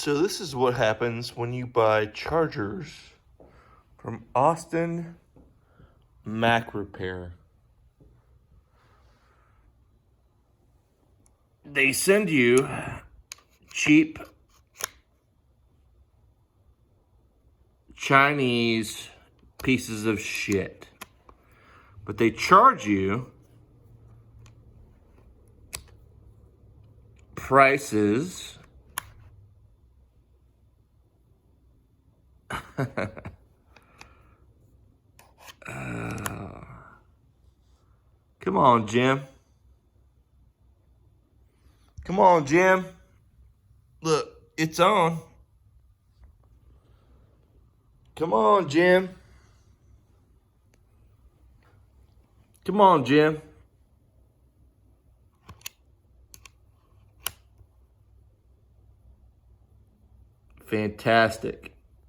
So this is what happens when you buy chargers from Austin Mac Repair. They send you cheap Chinese pieces of shit, but they charge you prices come on, Jim. Come on, Jim. Look, it's on. Come on, Jim. Come on, Jim. Fantastic.